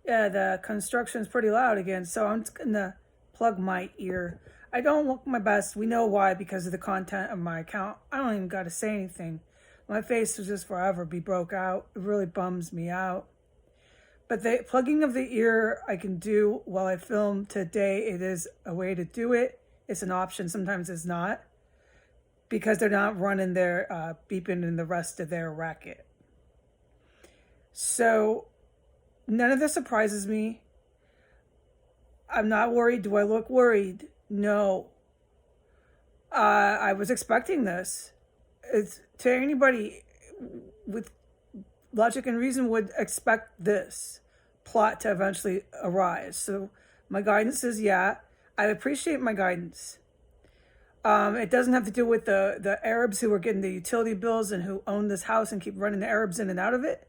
Yeah, the construction's pretty loud again, so I'm just gonna plug my ear. I don't look my best. We know why, because of the content of my account. I don't even gotta say anything. My face will just forever be broke out. It really bums me out. But the plugging of the ear I can do while I film today. It is a way to do it. It's an option. Sometimes it's not, because they're not running their beeping in the rest of their racket. So none of this surprises me. I'm not worried. Do I look worried? No. I was expecting this. It's to anybody with logic and reason would expect this plot to eventually arise. So my guidance is yeah. I appreciate my guidance. It doesn't have to do with the Arabs who are getting the utility bills and who own this house and keep running the Arabs in and out of it.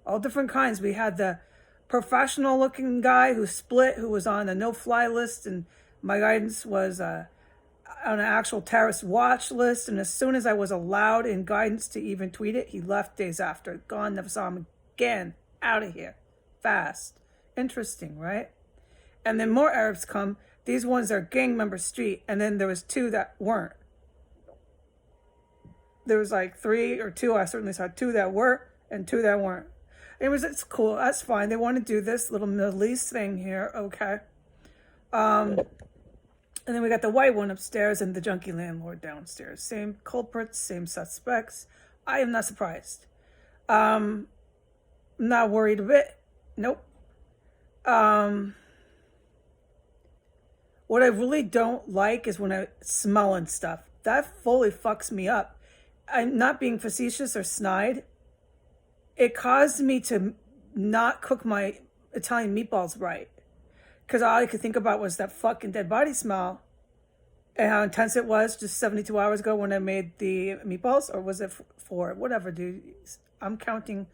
All different kinds. We had the professional looking guy who split, who was on a no-fly list, and my guidance was on an actual terrorist watch list. And as soon as I was allowed in guidance to even tweet it, he left days after. Gone, never saw him again. Out of here. Fast. Interesting, right? And then more Arabs come. These ones are gang member street. And then there was two that weren't. There was like three or two. I certainly saw two that were and two that weren't. It's cool. That's fine. They want to do this little Middle East thing here. Okay. And then we got the white one upstairs and the junkie landlord downstairs. Same culprits, same suspects. I am not surprised. Not worried a bit. Nope. What I really don't like is when I smell and stuff. That fully fucks me up. I'm not being facetious or snide. It caused me to not cook my Italian meatballs right. Because all I could think about was that fucking dead body smell and how intense it was just 72 hours ago when I made the meatballs. Or was it four? Whatever, dude. I'm counting,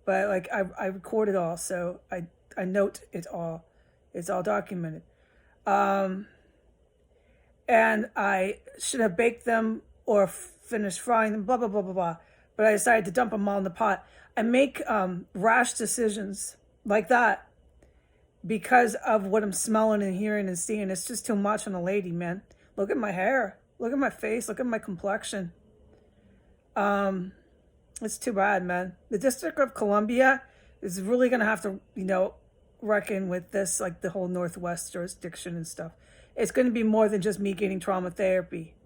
but like I record it all, so I note it all. It's all documented. And I should have baked them or finished frying them, blah, blah, blah, blah, blah. But I decided to dump them all in the pot. I make rash decisions like that because of what I'm smelling and hearing and seeing. It's just too much on a lady, man. Look at my hair. Look at my face. Look at my complexion. It's too bad, man. The District of Columbia is really going to have to, reckon with this, like the whole Northwest jurisdiction and stuff. It's going to be more than just me getting trauma therapy.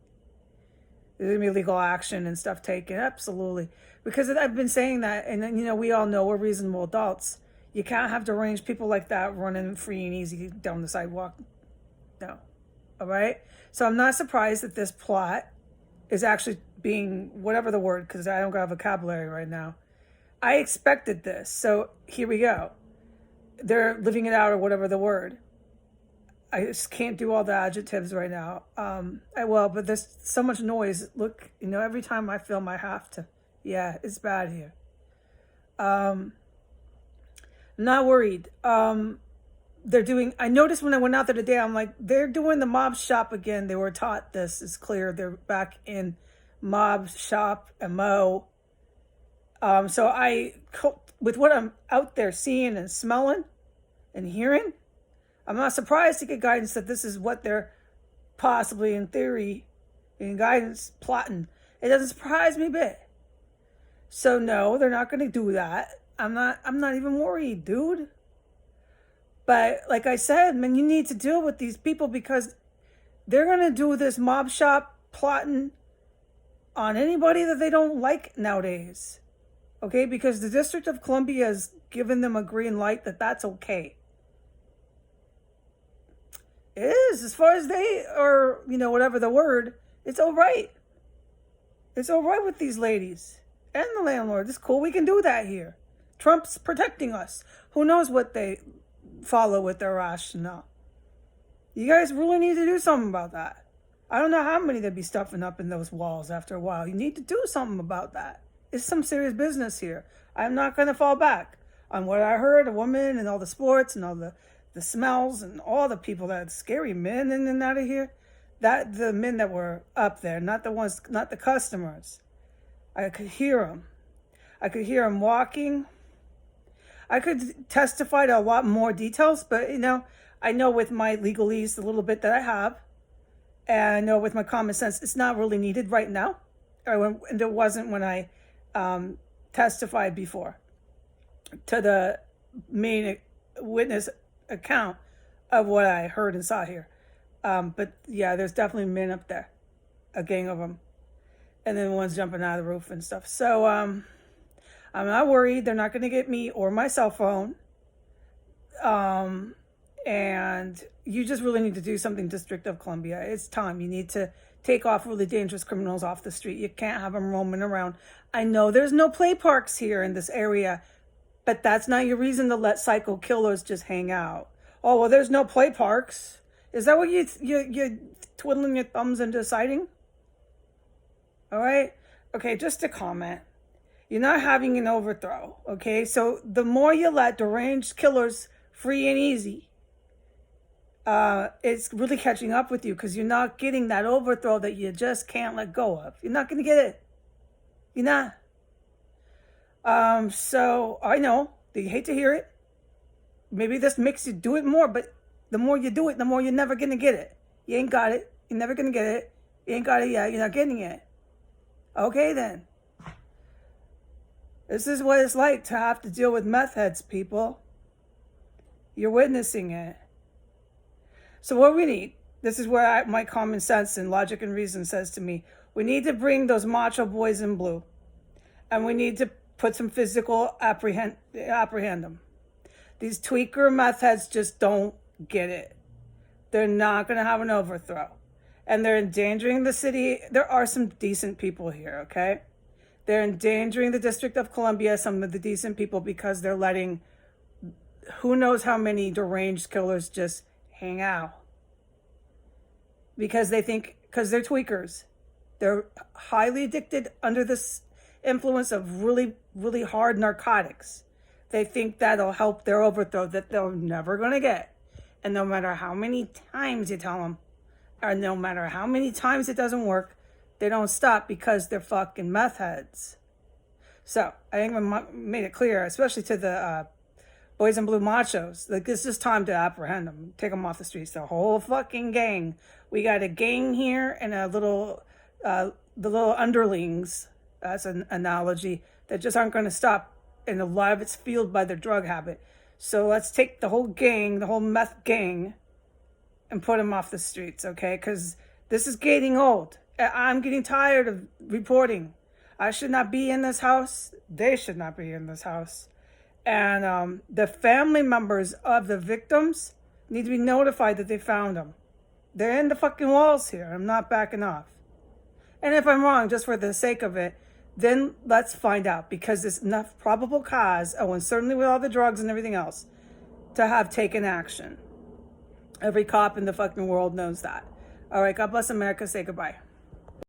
There's going to be legal action and stuff taken. Absolutely. Because I've been saying that, and, we all know we're reasonable adults. You can't have deranged people like that running free and easy down the sidewalk. No. All right? So I'm not surprised that this plot is actually being, whatever the word, because I don't got vocabulary right now. I expected this. So here we go. They're living it out, or whatever the word. I just can't do all the adjectives right now. I will, but there's so much noise. Look, every time I film, I have to. Yeah, it's bad here. Not worried. They're doing, I noticed when I went out there today, I'm like, they're doing the mob shop again. They were taught this. It's clear they're back in mob shop MO. So with what I'm out there seeing and smelling and hearing, I'm not surprised to get guidance that this is what they're possibly, in theory, in guidance, plotting. It doesn't surprise me a bit. So no, they're not going to do that. I'm not even worried, dude. But like I said, man, you need to deal with these people because they're going to do this mob shop plotting on anybody that they don't like nowadays. Okay? Because the District of Columbia has given them a green light that that's okay. It is. As far as they are, whatever the word, it's all right. It's all right with these ladies and the landlord. It's cool. We can do that here. Trump's protecting us. Who knows what they follow with their rationale. You guys really need to do something about that. I don't know how many they'd be stuffing up in those walls after a while. You need to do something about that. It's some serious business here. I'm not going to fall back on what I heard, a woman and all the sports and all the smells and all the people, that scary men in and out of here. That the men that were up there, not the customers. I could hear them. I could hear them walking. I could testify to a lot more details, but I know with my legalese, the little bit that I have, and I know with my common sense, it's not really needed right now. And it wasn't when I testified before to the main witness account of what I heard and saw here. But yeah, there's definitely men up there, a gang of them, and then one's jumping out of the roof and stuff. So I'm not worried. They're not going to get me or my cell phone. And you just really need to do something, District of Columbia. It's time. You need to take off really dangerous criminals off the street. You can't have them roaming around. I know there's no play parks here in this area, but that's not your reason to let psycho killers just hang out. Oh, well, there's no play parks. Is that what you're twiddling your thumbs and deciding? All right. Okay, just a comment. You're not having an overthrow. Okay, so the more you let deranged killers free and easy, it's really catching up with you because you're not getting that overthrow that you just can't let go of. You're not going to get it. You're not. So I know that you hate to hear it. Maybe this makes you do it more, but the more you do it, the more you're never going to get it. You ain't got it. You're never going to get it. You ain't got it yet. You're not getting it. Okay, then. This is what it's like to have to deal with meth heads, people. You're witnessing it. So what we need, this is where my common sense and logic and reason says to me, we need to bring those macho boys in blue. And we need to put some physical apprehend them. These tweaker meth heads just don't get it. They're not going to have an overthrow. And they're endangering the city. There are some decent people here, okay? They're endangering the District of Columbia, some of the decent people, because they're letting who knows how many deranged killers just hang out. Because they're tweakers. They're highly addicted under this influence of really, really hard narcotics. They think that'll help their overthrow that they're never going to get. And no matter how many times you tell them, or no matter how many times it doesn't work, they don't stop because they're fucking meth heads. So I think I made it clear, especially to the boys in blue machos, like it's just time to apprehend them, take them off the streets. The whole fucking gang. We got a gang here and a little, the little underlings. That's an analogy that just aren't going to stop, and a lot of it's fueled by their drug habit. So let's take the whole gang, the whole meth gang, and put them off the streets, okay? Because this is getting old. I'm getting tired of reporting. I should not be in this house. They should not be in this house. And the family members of the victims need to be notified that they found them. They're in the fucking walls here. I'm not backing off. And if I'm wrong, just for the sake of it, then let's find out, because there's enough probable cause, and certainly with all the drugs and everything else, to have taken action. Every cop in the fucking world knows that. All right, God bless America. Say goodbye.